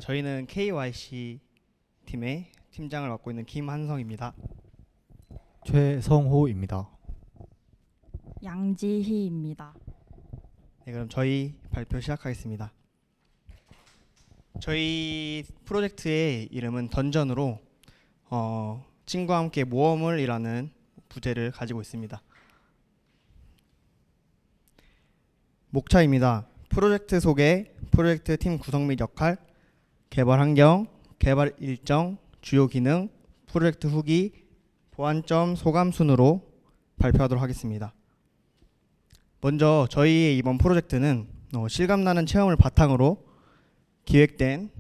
저희는 KYC 팀의 팀장을 맡고 있는 김한성입니다. 최성호입니다. 양지희입니다. 네, 그럼 저희 발표 시작하겠습니다. 저희 프로젝트의 이름은 던전으로 친구와 함께 모험을이라는 부제를 가지고 있습니다. 목차입니다. 프로젝트 소개, 프로젝트 팀 구성 및 역할, 개발 환경, 개발 일정, 주요 기능, 프로젝트 후기, 보완점, 소감 순으로 발표하도록 하겠습니다. 먼저 저희의 이번 프로젝트는 실감나는 체험을 바탕으로 기획된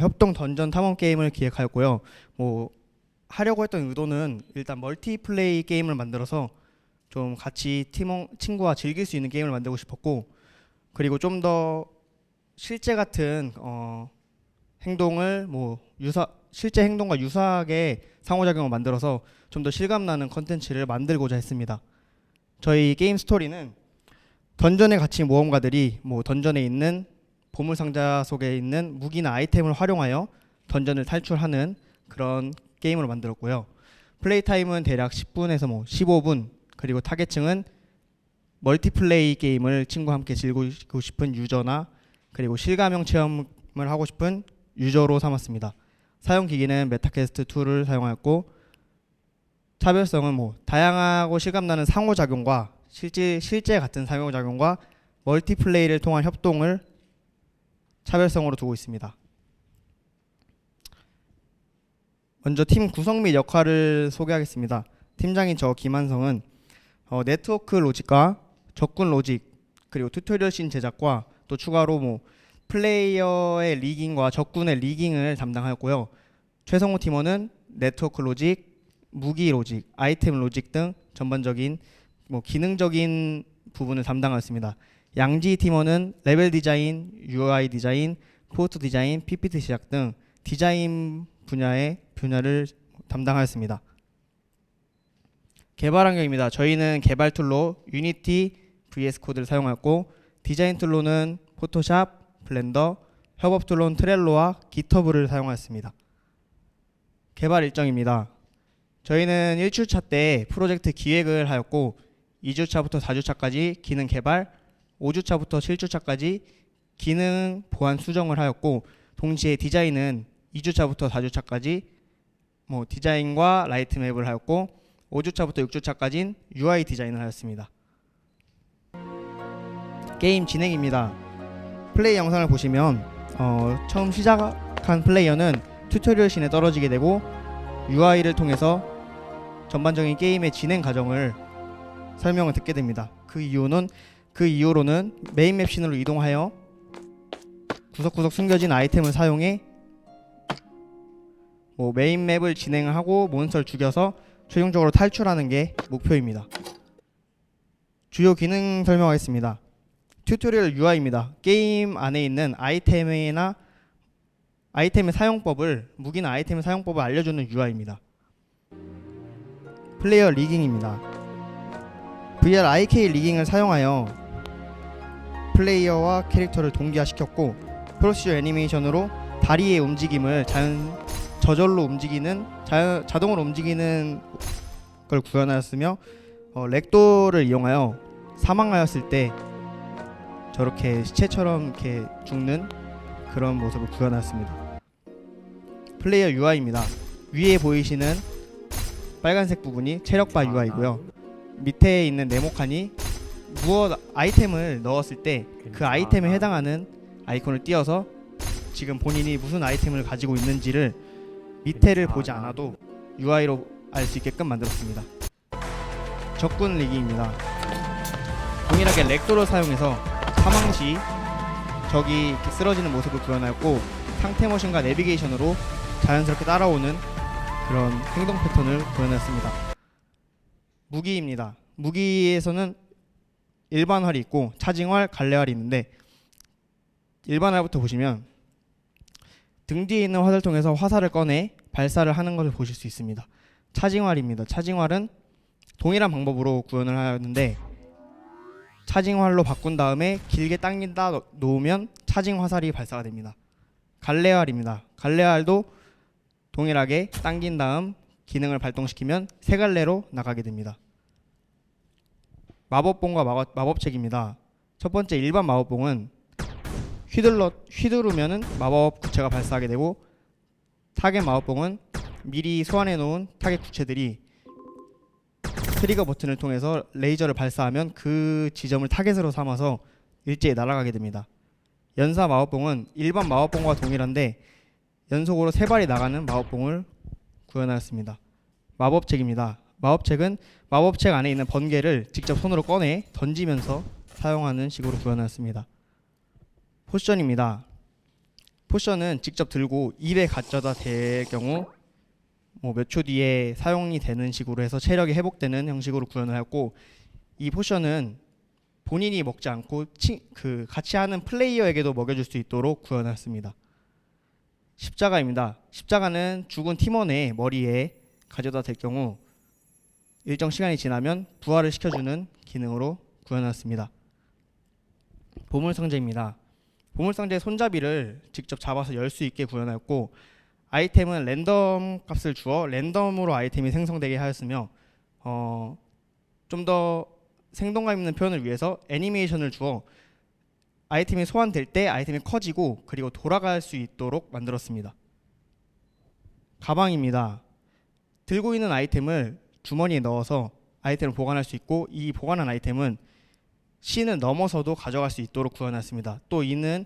협동 던전 탐험 게임을 기획하였고요. 하려고 했던 의도는 일단 멀티플레이 게임을 만들어서 좀 같이 친구와 즐길 수 있는 게임을 만들고 싶었고, 그리고 좀 더 실제 같은 행동을 실제 행동과 유사하게 상호작용을 만들어서 좀 더 실감나는 컨텐츠를 만들고자 했습니다. 저희 게임 스토리는 던전에 갇힌 모험가들이 던전에 있는 보물상자 속에 있는 무기나 아이템을 활용하여 던전을 탈출하는 그런 게임으로 만들었고요. 플레이 타임은 대략 10분에서 15분, 그리고 타겟층은 멀티플레이 게임을 친구와 함께 즐기고 싶은 유저나 그리고 실감형 체험을 하고 싶은 유저로 삼았습니다. 사용 기기는 메타퀘스트 2를 사용하였고, 차별성은 다양하고 실감나는 상호작용과 실제 같은 상호작용과 멀티플레이를 통한 협동을 차별성으로 두고 있습니다. 먼저 팀 구성 및 역할을 소개하겠습니다. 팀장인 저 김한성은 네트워크 로직과 적군 로직, 그리고 튜토리얼 씬 제작과 또 추가로 플레이어의 리깅과 적군의 리깅을 담당하였고요. 최성호 팀원은 네트워크 로직, 무기 로직, 아이템 로직 등 전반적인 기능적인 부분을 담당하였습니다. 양지 팀원은 레벨 디자인, UI 디자인, 포스터 디자인, PPT 제작 등 디자인 분야를 담당하였습니다. 개발 환경입니다. 저희는 개발 툴로 유니티, VS 코드를 사용하였고, 디자인 툴로는 포토샵, 블렌더, 협업 툴로는 트렐로와 깃허브를 사용하였습니다. 개발 일정입니다. 저희는 1주차 때 프로젝트 기획을 하였고, 2주차부터 4주차까지 기능 개발, 5주차부터 7주차까지 기능 보완 수정을 하였고, 동시에 디자인은 2주차부터 4주차까지 디자인과 라이트 맵을 하였고, 5주차부터 6주차까지는 UI 디자인을 하였습니다. 게임 진행입니다. 플레이 영상을 보시면 처음 시작한 플레이어는 튜토리얼 씬에 떨어지게 되고, UI를 통해서 전반적인 게임의 진행 과정을 설명을 듣게 됩니다. 그 이후로는 메인 맵 씬으로 이동하여 구석구석 숨겨진 아이템을 사용해 메인 맵을 진행을 하고 몬스터를 죽여서 최종적으로 탈출하는 게 목표입니다. 주요 기능 설명하겠습니다. 튜토리얼 UI입니다. 게임 안에 있는 아이템의 사용법을, 무기나 아이템의 사용법을 알려주는 UI입니다. 플레이어 리깅입니다. VRIK 리깅을 사용하여 플레이어와 캐릭터를 동기화시켰고, 프로시저 애니메이션으로 다리의 움직임을 자동으로 움직이는 걸 구현하였으며, 렉도를 이용하여 사망하였을 때 저렇게 시체처럼 이렇게 죽는 그런 모습을 구현하였습니다. 플레이어 UI입니다. 위에 보이시는 빨간색 부분이 체력바 UI이고요. 밑에 있는 네모칸이 아이템을 넣었을 때 그 아이템에 해당하는 아이콘을 띄어서 지금 본인이 무슨 아이템을 가지고 있는지를 밑에를 보지 않아도 UI로 알 수 있게끔 만들었습니다. 적군 리기입니다. 동일하게 렉도를 사용해서 사망 시 적이 이렇게 쓰러지는 모습을 구현하였고, 상태 머신과 내비게이션으로 자연스럽게 따라오는 그런 행동 패턴을 구현했습니다. 무기입니다. 무기에서는 일반 활이 있고 차징활, 갈래활이 있는데, 일반 활부터 보시면 등 뒤에 있는 화살을 통해서 화살을 꺼내 발사를 하는 것을 보실 수 있습니다. 차징활입니다. 차징활은 동일한 방법으로 구현을 하였는데, 차징활로 바꾼 다음에 길게 당긴다 놓으면 차징 화살이 발사가 됩니다. 갈래알입니다. 갈래알도 동일하게 당긴 다음 기능을 발동시키면 세 갈래로 나가게 됩니다. 마법봉과 마법책입니다. 첫 번째 일반 마법봉은 휘두르면은 마법 구체가 발사하게 되고, 타겟 마법봉은 미리 소환해 놓은 타겟 구체들이 트리거 버튼을 통해서 레이저를 발사하면 그 지점을 타겟으로 삼아서 일제히 날아가게 됩니다. 연사 마법봉은 일반 마법봉과 동일한데 연속으로 3발이 나가는 마법봉을 구현하였습니다. 마법책입니다. 마법책은 마법책 안에 있는 번개를 직접 손으로 꺼내 던지면서 사용하는 식으로 구현하였습니다. 포션입니다. 포션은 직접 들고 입에 가져다 댈 경우 몇 초 뒤에 사용이 되는 식으로 해서 체력이 회복되는 형식으로 구현을 했고, 이 포션은 본인이 먹지 않고 같이 하는 플레이어에게도 먹여줄 수 있도록 구현했습니다. 십자가입니다. 십자가는 죽은 팀원의 머리에 가져다 댈 경우 일정 시간이 지나면 부활을 시켜주는 기능으로 구현했습니다. 보물상자입니다. 보물상자의 손잡이를 직접 잡아서 열 수 있게 구현하였고, 아이템은 랜덤 값을 주어 랜덤으로 아이템이 생성되게 하였으며, 좀 더 생동감 있는 표현을 위해서 애니메이션을 주어 아이템이 소환될 때 아이템이 커지고 그리고 돌아갈 수 있도록 만들었습니다. 가방입니다. 들고 있는 아이템을 주머니에 넣어서 아이템을 보관할 수 있고, 이 보관한 아이템은 씬을 넘어서도 가져갈 수 있도록 구현했습니다. 또 이는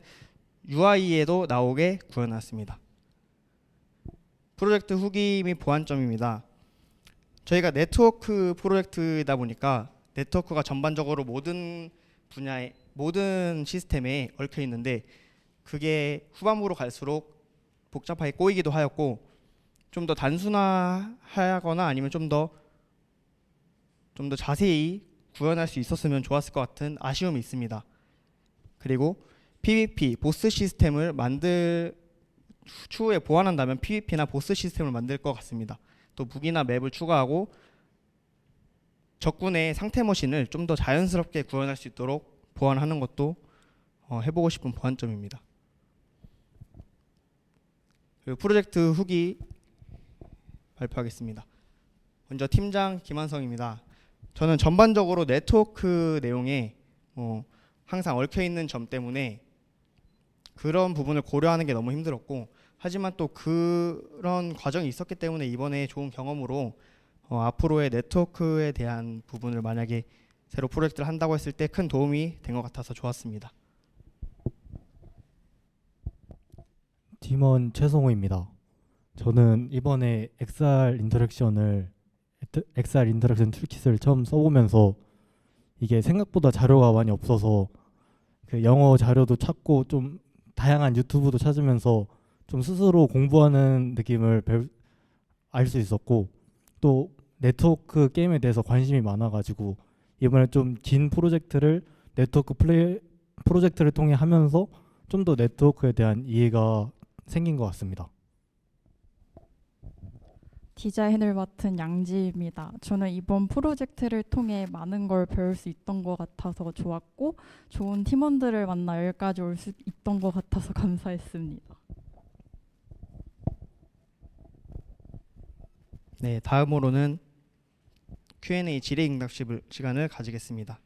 UI에도 나오게 구현했습니다. 프로젝트 후기 및 보완점입니다. 저희가 네트워크 프로젝트이다 보니까 네트워크가 전반적으로 모든 분야의 모든 시스템에 얽혀 있는데, 그게 후반부로 갈수록 복잡하게 꼬이기도 하였고, 좀 더 단순화하거나 아니면 좀 더 자세히 구현할 수 있었으면 좋았을 것 같은 아쉬움이 있습니다. 그리고 PVP 보스 시스템을 추후에 보완한다면 PVP나 보스 시스템을 만들 것 같습니다. 또 무기나 맵을 추가하고 적군의 상태 머신을 좀 더 자연스럽게 구현할 수 있도록 보완하는 것도 해보고 싶은 보완점입니다. 그리고 프로젝트 후기 발표하겠습니다. 먼저 팀장 김한성입니다. 저는 전반적으로 네트워크 내용에 항상 얽혀있는 점 때문에 그런 부분을 고려하는 게 너무 힘들었고, 하지만 또 그런 과정이 있었기 때문에 이번에 좋은 경험으로 앞으로의 네트워크에 대한 부분을 만약에 새로 프로젝트를 한다고 했을 때 큰 도움이 된 것 같아서 좋았습니다. 팀원 최성호입니다. 저는 이번에 XR 인터랙션 툴킷을 처음 써보면서 이게 생각보다 자료가 많이 없어서 그 영어 자료도 찾고 좀 다양한 유튜브도 찾으면서 좀 스스로 공부하는 느낌을 알 수 있었고, 또 네트워크 게임에 대해서 관심이 많아가지고 이번에 좀 긴 프로젝트를 프로젝트를 통해 하면서 좀 더 네트워크에 대한 이해가 생긴 것 같습니다. 디자인을 맡은 양지입니다. 저는 이번 프로젝트를 통해 많은 걸 배울 수 있던 것 같아서 좋았고, 좋은 팀원들을 만나 여기까지 올 수 있던 것 같아서 감사했습니다. 네, 다음으로는 Q&A 질의응답 시간을 가지겠습니다.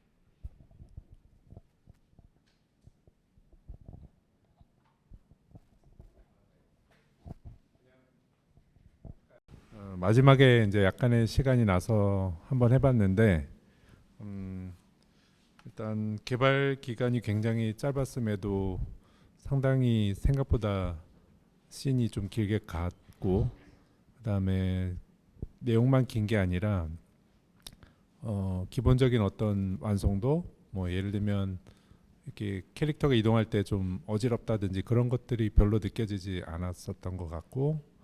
마지막에 이제 약간의 시간이 나서 한번 해봤는데, 일단 개발 기간이 굉장히 짧았음에도 상당히 생각보다 씬이 좀 길게 갔고, 그다음에 내용만 긴 게 아니라 기본적인 어떤 완성도, 뭐 예를 들면 이렇게 캐릭터가 이동할 때 좀 어지럽다든지 그런 것들이 별로 느껴지지 않았었던 것 같고,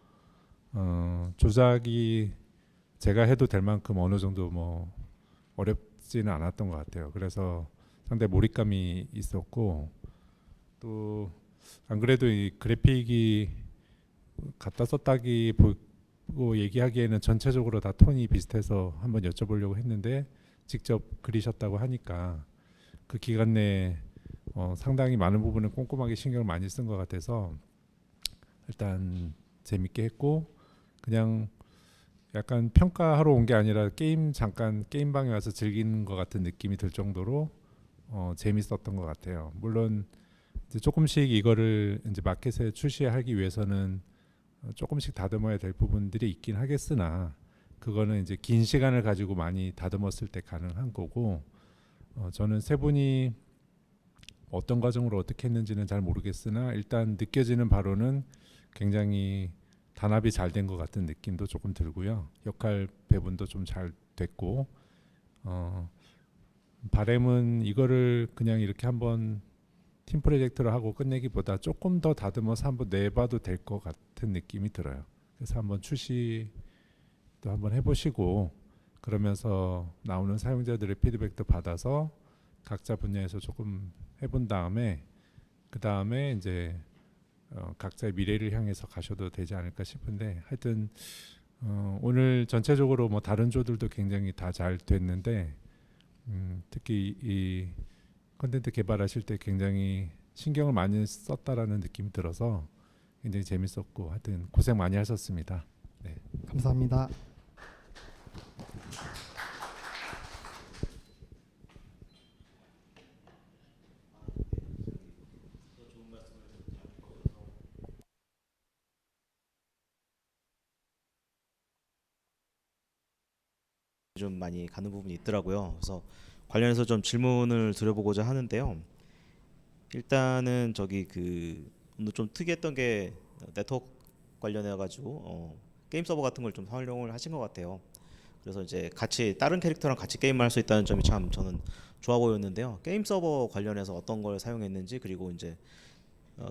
조작이 제가 해도 될 만큼 어느 정도 뭐 어렵지는 않았던 것 같아요. 그래서 상당히 몰입감이 있었고, 또 안 그래도 이 그래픽이 갖다 썼다기 보고 얘기하기에는 전체적으로 다 톤이 비슷해서 한번 여쭤보려고 했는데, 직접 그리셨다고 하니까 그 기간 내에 상당히 많은 부분을 꼼꼼하게 신경을 많이 쓴 것 같아서 일단 재밌게 했고 그냥 약간 평가하러 온 게 아니라 잠깐 게임방에 와서 즐기는 것 같은 느낌이 들 정도로 재밌었던 것 같아요. 물론 이제 조금씩 이거를 이제 마켓에 출시하기 위해서는 조금씩 다듬어야 될 부분들이 있긴 하겠으나 그거는 이제 긴 시간을 가지고 많이 다듬었을 때 가능한 거고 저는 세 분이 어떤 과정으로 어떻게 했는지는 잘 모르겠으나 일단 느껴지는 바로는 굉장히 단합이 잘 된 것 같은 느낌도 조금 들고요. 역할 배분도 좀 잘 됐고 바람은 이거를 그냥 이렇게 한번 팀 프로젝트로 하고 끝내기보다 조금 더 다듬어서 한번 내봐도 될 것 같은 느낌이 들어요. 그래서 한번 출시도 한번 해보시고 그러면서 나오는 사용자들의 피드백도 받아서 각자 분야에서 조금 해본 다음에 그 다음에 이제 각자의 미래를 향해서 가셔도 되지 않을까 싶은데 하여튼 오늘 전체적으로 뭐 다른 조들도 굉장히 다 잘 됐는데 특히 이 컨텐츠 개발하실 때 굉장히 신경을 많이 썼다라는 느낌이 들어서 굉장히 재밌었고 하여튼 고생 많이 하셨습니다. 네. 감사합니다. 좀 많이 가는 부분이 있더라고요. 그래서 관련해서 좀 질문을 드려보고자 하는데요. 일단은 저기 그 오늘 좀 특이했던 게 네트워크 관련해 가지고 게임 서버 같은 걸 좀 활용을 하신 것 같아요. 그래서 이제 같이 다른 캐릭터랑 같이 게임을 할 수 있다는 점이 참 저는 좋아 보였는데요. 게임 서버 관련해서 어떤 걸 사용했는지 그리고 이제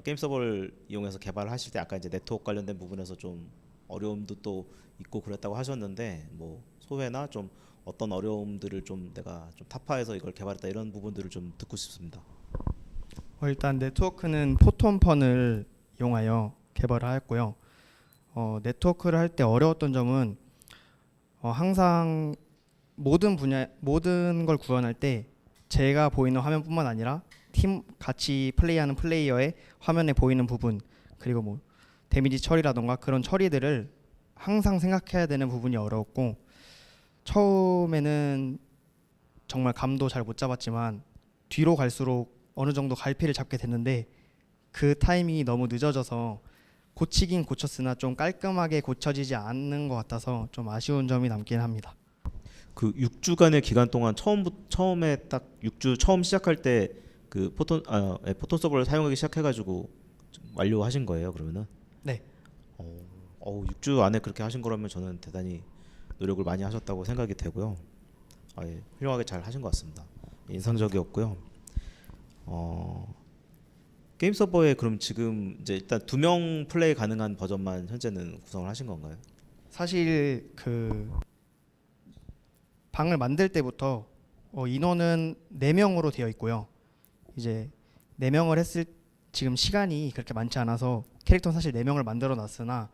게임 서버를 이용해서 개발하실 때 아까 이제 네트워크 관련된 부분에서 좀 어려움도 또 있고 그랬다고 하셨는데 뭐 소회나 좀 어떤 어려움들을 좀 내가 좀 타파해서 이걸 개발했다 이런 부분들을 좀 듣고 싶습니다. 일단 네트워크는 포톤펀을 이용하여 개발을 하였고요. 네트워크를 할 때 어려웠던 점은 항상 모든 걸 구현할 때 제가 보이는 화면뿐만 아니라 팀 같이 플레이하는 플레이어의 화면에 보이는 부분 그리고 뭐 데미지 처리라던가 그런 처리들을 항상 생각해야 되는 부분이 어려웠고 처음에는 정말 감도 잘 못 잡았지만 뒤로 갈수록 어느 정도 갈피를 잡게 됐는데 그 타이밍이 너무 늦어져서 고치긴 고쳤으나 좀 깔끔하게 고쳐지지 않는 것 같아서 좀 아쉬운 점이 남긴 합니다. 그 6주간의 기간 동안 처음에 딱 6주 처음 시작할 때 그 포톤 서버를 사용하기 시작해가지고 완료하신 거예요 그러면은? 네. 6주 안에 그렇게 하신 거라면 저는 대단히 노력을 많이 하셨다고 생각이 되고요. 예, 훌륭하게 잘 하신 것 같습니다. 인상적이었고요. 게임 서버에 그럼 지금 이제 일단 2명 플레이 가능한 버전만 현재는 구성을 하신 건가요? 사실 그 방을 만들 때부터 인원은 4명으로 되어 있고요. 이제 4명을 했을 지금 시간이 그렇게 많지 않아서 캐릭터는 사실 4명을 만들어 놨으나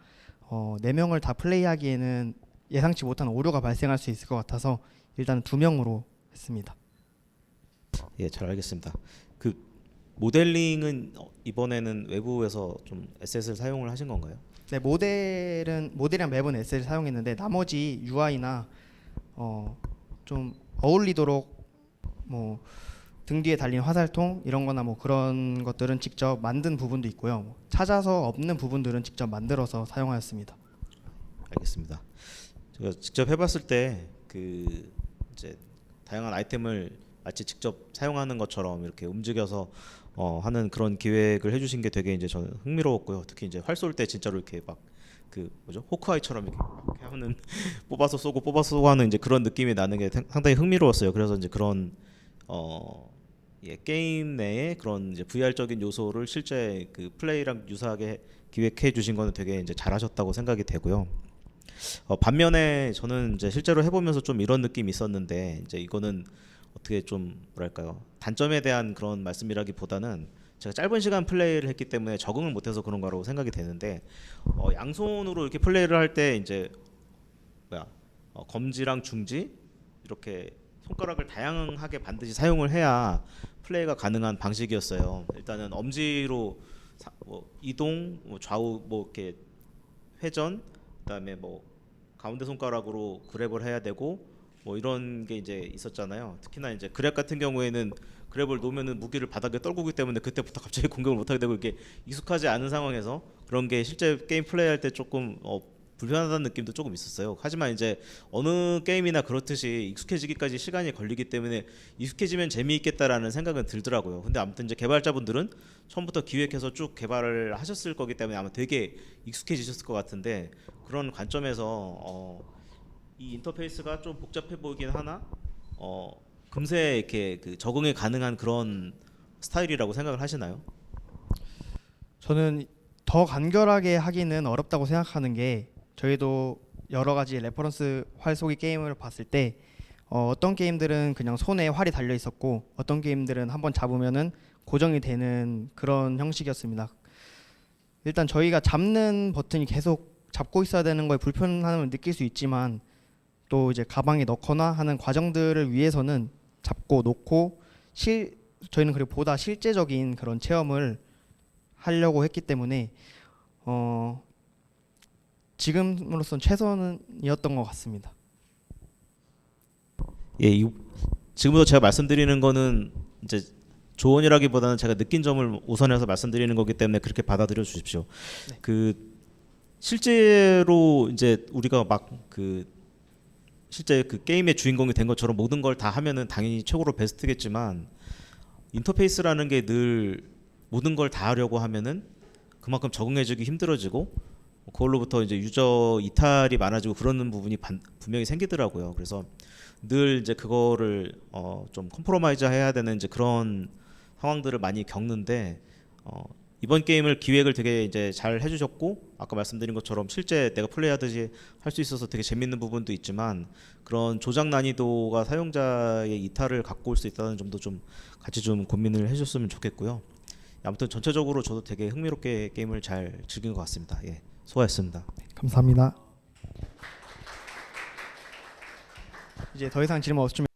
4명을 다 플레이하기에는 예상치 못한 오류가 발생할 수 있을 것 같아서 일단 2명으로 했습니다. 예, 잘 알겠습니다. 그 모델링은 이번에는 외부에서 좀 에셋을 사용을 하신 건가요? 네, 모델이랑 맵은 에셋을 사용했는데 나머지 UI나 좀 어울리도록 뭐 등 뒤에 달린 화살통 이런 거나 뭐 그런 것들은 직접 만든 부분도 있고요. 뭐 찾아서 없는 부분들은 직접 만들어서 사용하였습니다. 알겠습니다. 제가 직접 해봤을 때 그 이제 다양한 아이템을 마치 직접 사용하는 것처럼 이렇게 움직여서 하는 그런 기획을 해주신 게 되게 이제 저는 흥미로웠고요. 특히 이제 활 쏠 때 진짜로 이렇게 막 그 뭐죠 호크아이처럼 이렇게 하는 뽑아서 쏘고 하는 이제 그런 느낌이 나는 게 상당히 흥미로웠어요. 그래서 이제 그런 게임 내에 그런 이제 VR적인 요소를 실제 그 플레이랑 유사하게 기획해 주신 거는 되게 이제 잘하셨다고 생각이 되고요. 반면에 저는 이제 실제로 해보면서 좀 이런 느낌이 있었는데 이제 이거는 어떻게 좀 뭐랄까요 단점에 대한 그런 말씀이라기보다는 제가 짧은 시간 플레이를 했기 때문에 적응을 못해서 그런 거라고 생각이 되는데 양손으로 이렇게 플레이를 할 때 이제 검지랑 중지 이렇게 손가락을 다양하게 반드시 사용을 해야 플레이가 가능한 방식이었어요. 일단은 엄지로 뭐 이동, 뭐 좌우 뭐 이렇게 회전, 그다음에 뭐 가운데 손가락으로 그랩을 해야 되고 뭐 이런 게 이제 있었잖아요. 특히나 이제 그랩 같은 경우에는 그랩을 놓으면은 무기를 바닥에 떨구기 때문에 그때부터 갑자기 공격을 못 하게 되고 이게 익숙하지 않은 상황에서 그런 게 실제 게임 플레이할 때 조금 불편하다는 느낌도 조금 있었어요. 하지만 이제 어느 게임이나 그렇듯이 익숙해지기까지 시간이 걸리기 때문에 익숙해지면 재미있겠다라는 생각은 들더라고요. 근데 아무튼 이제 개발자분들은 처음부터 기획해서 쭉 개발을 하셨을 거기 때문에 아마 되게 익숙해지셨을 것 같은데 그런 관점에서 이 인터페이스가 좀 복잡해 보이긴 하나 금세 이렇게 그 적응이 가능한 그런 스타일이라고 생각을 하시나요? 저는 더 간결하게 하기는 어렵다고 생각하는 게 저희도 여러 가지 레퍼런스 활 쏘기 게임을 봤을 때 어떤 게임들은 그냥 손에 활이 달려 있었고 어떤 게임들은 한번 잡으면은 고정이 되는 그런 형식이었습니다. 일단 저희가 잡는 버튼이 계속 잡고 있어야 되는 거에 불편함을 느낄 수 있지만 또 이제 가방에 넣거나 하는 과정들을 위해서는 잡고 놓고 저희는 그리고 보다 실제적인 그런 체험을 하려고 했기 때문에 지금으로선 최선이었던 것 같습니다. 예, 지금부터 제가 말씀드리는 거는 이제 조언이라기보다는 제가 느낀 점을 우선해서 말씀드리는 거기 때문에 그렇게 받아들여 주십시오. 네. 그 실제로 이제 우리가 막 실제 그 게임의 주인공이 된 것처럼 모든 걸 다 하면은 당연히 최고로 베스트겠지만 인터페이스라는 게 늘 모든 걸 다 하려고 하면은 그만큼 적응해주기 힘들어지고 그걸로부터 이제 유저 이탈이 많아지고 그러는 부분이 분명히 생기더라고요. 그래서 늘 이제 그거를 좀 컴프로마이즈 해야 되는 이제 그런 상황들을 많이 겪는데 이번 게임을 기획을 되게 이제 잘 해주셨고 아까 말씀드린 것처럼 실제 내가 플레이하듯이 할 수 있어서 되게 재밌는 부분도 있지만 그런 조작 난이도가 사용자의 이탈을 갖고 올 수 있다는 점도 좀 같이 좀 고민을 해주셨으면 좋겠고요. 아무튼 전체적으로 저도 되게 흥미롭게 게임을 잘 즐긴 것 같습니다. 예, 수고하셨습니다. 감사합니다. 이제 더 이상 질문 없으면